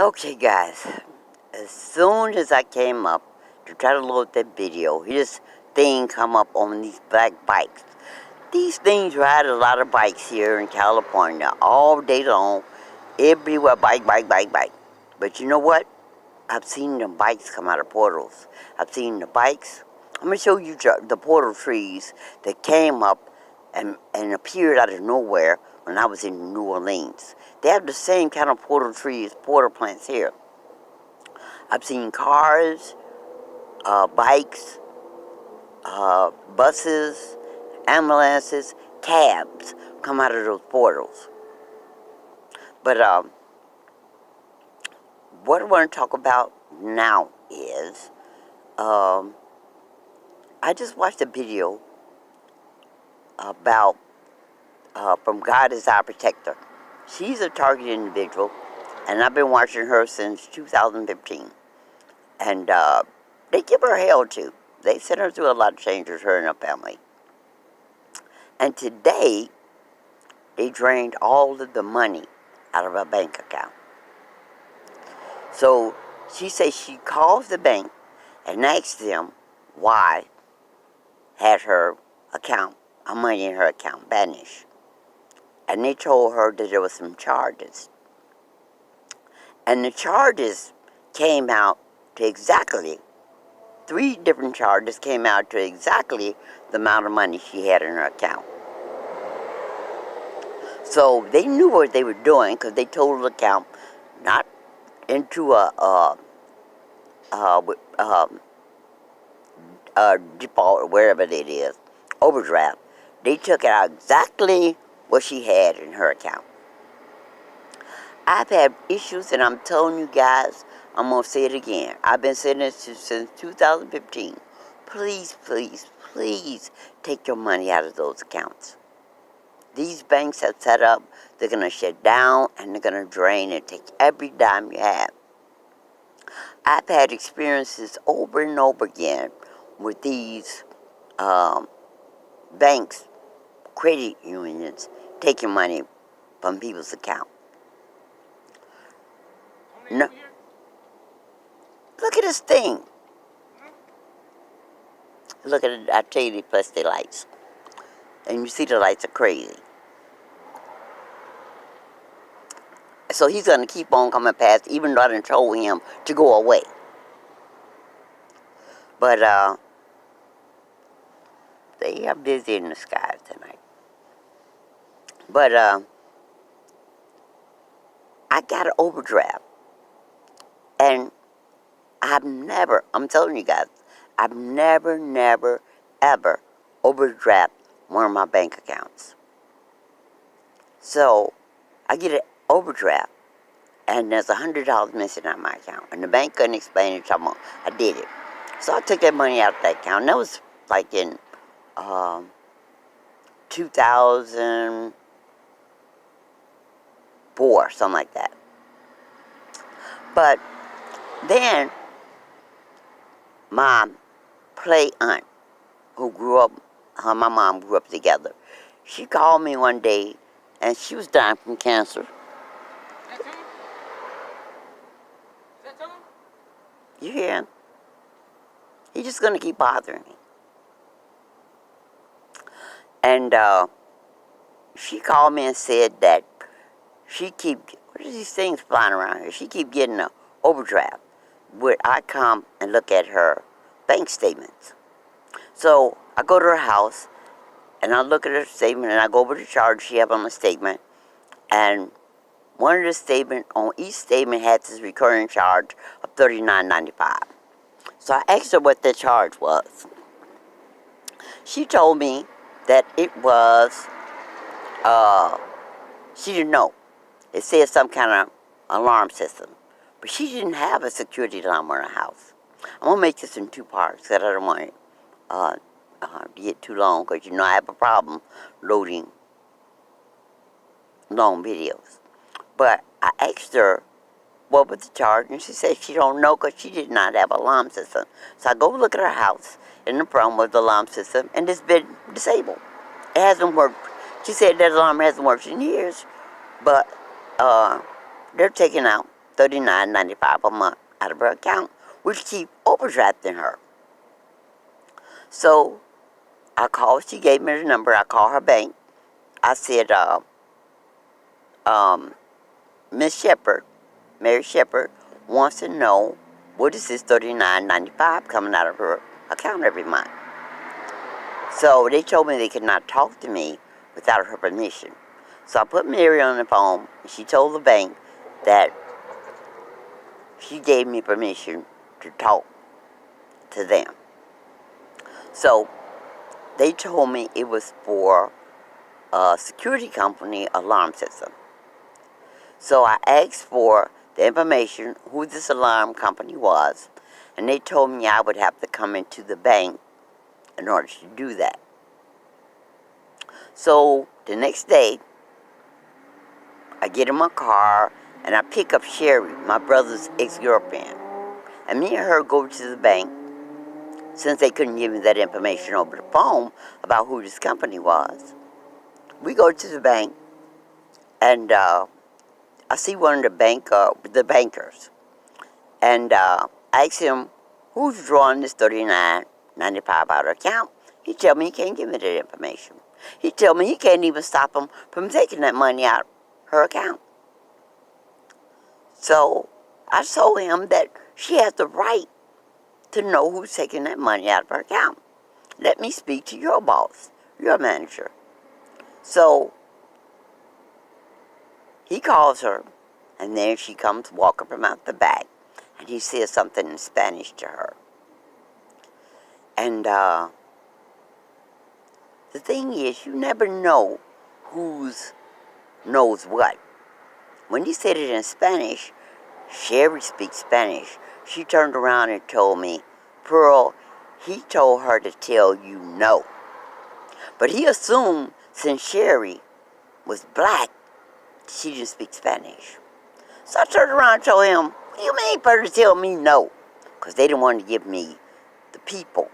Okay, guys. As soon as I came up to try to load that video, this thing come up on these black bikes. These things ride a lot of bikes here in California all day long, everywhere. Bike, bike, bike, bike. But you know what? I've seen the bikes come out of portals. I've seen the bikes. I'm gonna show you the portal trees that came up and appeared out of nowhere when I was in New Orleans. They have the same kind of portal trees, portal plants here. I've seen cars, bikes, buses, ambulances, cabs come out of those portals. But what I want to talk about now is I just watched a video about from God is Our Protector. She's a targeted individual, and I've been watching her since 2015. And they give her hell too. They sent her through a lot of changes, her and her family. And today, they drained all of the money out of her bank account. So she says she calls the bank and asks them why had her account, her money in her account, vanished. And they told her that there were some charges. And the charges came out to exactly, 3 different charges came out to exactly the amount of money she had in her account. So they knew what they were doing because they told the account not into a default or wherever it is, overdraft. They took out exactly what she had in her account. I've had issues, and I'm telling you guys, I'm going to say it again. I've been saying this since 2015. Please, please, please take your money out of those accounts. These banks have set up, they're going to shut down, and they're going to drain and take every dime you have. I've had experiences over and over again with these banks, credit unions, taking money from people's account. No. Look at this thing. Look at it. I tell you, they plus the lights. And you see the lights are crazy. So he's going to keep on coming past, even though I done told him to go away. But they are busy in the skies tonight. But I got an overdraft. And I'm telling you guys, I've never, ever overdraft one of my bank accounts. So I get an overdraft, and there's $100 missing out of my account. And the bank couldn't explain it to me. I did it. So I took that money out of that account. And that was like in 2004, something like that. But then my play aunt, who grew up, her and my mom grew up together, she called me one day, and she was dying from cancer. You hear him? He's just going to keep bothering me. And she called me and said that what are these things flying around here? She keep getting an overdraft where I come and look at her bank statements. So I go to her house, and I look at her statement, and I go over the charge she have on the statement, and one of the statement on each statement had this recurring charge of $39.95. So I asked her what the charge was. She told me that it was, she didn't know. It said some kind of alarm system. But she didn't have a security alarm in her house. I'm going to make this in 2 parts because I don't want it to get too long, because you know I have a problem loading long videos. But I asked her what was the charge, and she said she don't know because she did not have an alarm system. So I go look at her house. In the front was the alarm system, and it's been disabled. It hasn't worked. She said that alarm hasn't worked in years, but they're taking out $39.95 a month out of her account, which keep overdrafting her. So I called. She gave me the number. I called her bank. I said, Miss Shepherd, Mary Shepherd, wants to know what is this $39.95 coming out of her account every month. So they told me they could not talk to me without her permission. So I put Mary on the phone, and she told the bank that she gave me permission to talk to them. So they told me it was for a security company alarm system. So I asked for the information, who this alarm company was, and they told me I would have to come into the bank in order to do that. So the next day, I get in my car and I pick up Sherry, my brother's ex-girlfriend. And me and her go to the bank, since they couldn't give me that information over the phone about who this company was. We go to the bank, and I see one of the bankers. And I ask him, who's drawing this $39.95 out of account? He tell me he can't give me that information. He tell me he can't even stop him from taking that money out of her account. So I told him that she has the right to know who's taking that money out of her account. Let me speak to your boss, your manager. So he calls her, and then she comes walking from out the back, and he says something in Spanish to her. And the thing is, you never know who's knows what. When he said it in Spanish, Sherry speaks Spanish. She turned around and told me, Pearl, he told her to tell you no. But he assumed since Sherry was black, she didn't speak Spanish. So I turned around and told him, what do you mean for her to tell me no? Because they didn't want to give me the people,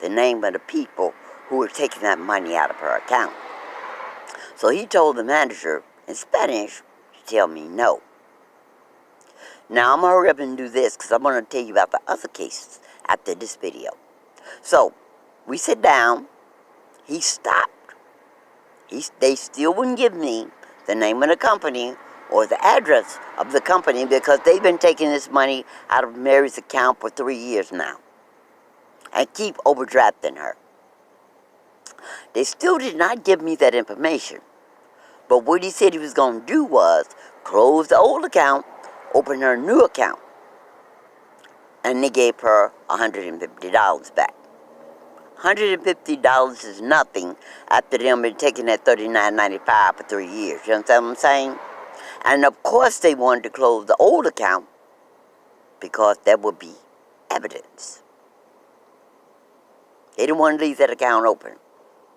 the name of the people who were taking that money out of her account. So he told the manager in Spanish to tell me no. Now I'm going to hurry up and do this because I'm going to tell you about the other cases after this video. So we sit down. He stopped. They still wouldn't give me the name of the company or the address of the company because they've been taking this money out of Mary's account for 3 years now and keep overdrafting her. They still did not give me that information. But what he said he was going to do was close the old account, open her new account. And they gave her $150 back. $150 is nothing after them been taking that $39.95 for 3 years. You understand what I'm saying? And of course they wanted to close the old account because that would be evidence. They didn't want to leave that account open.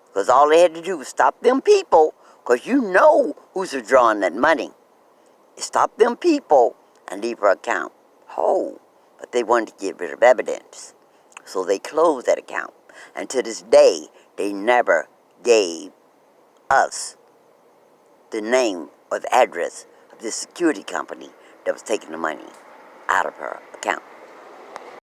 Because all they had to do was stop them people, because you know who's withdrawing that money. Stop them people and leave her account whole. But they wanted to get rid of evidence. So they closed that account. And to this day, they never gave us the name or the address of this security company that was taking the money out of her account.